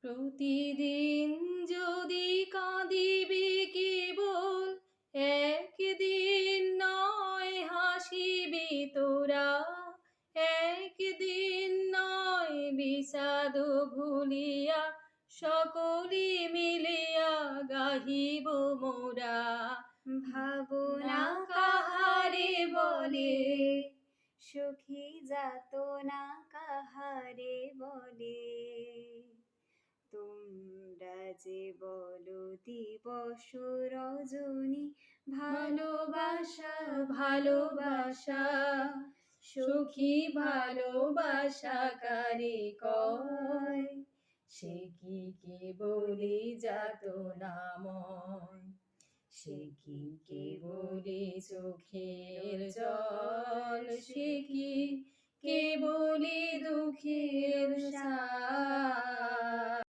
প্রতিদিন যদি কাঁদিবি কেবল, একদিন নয় হাসিবি তোরা, একদিন নয় বিষাদ ভুলিয়া সকলে মিলিয়া গাহিব মোরা। ভাবনা কাহারে বলে, সুখী যাতনা কাহারে বলে। তোমরা যে বলো দিবস রজনী, ভালোবাসা ভালোবাসা সখী ভালোবাসা কারে কয়, সে কি কেবলি যাতনাময়, সে কি কেবলি চোখের জল, সে কি কেবলি দুঃখের সার।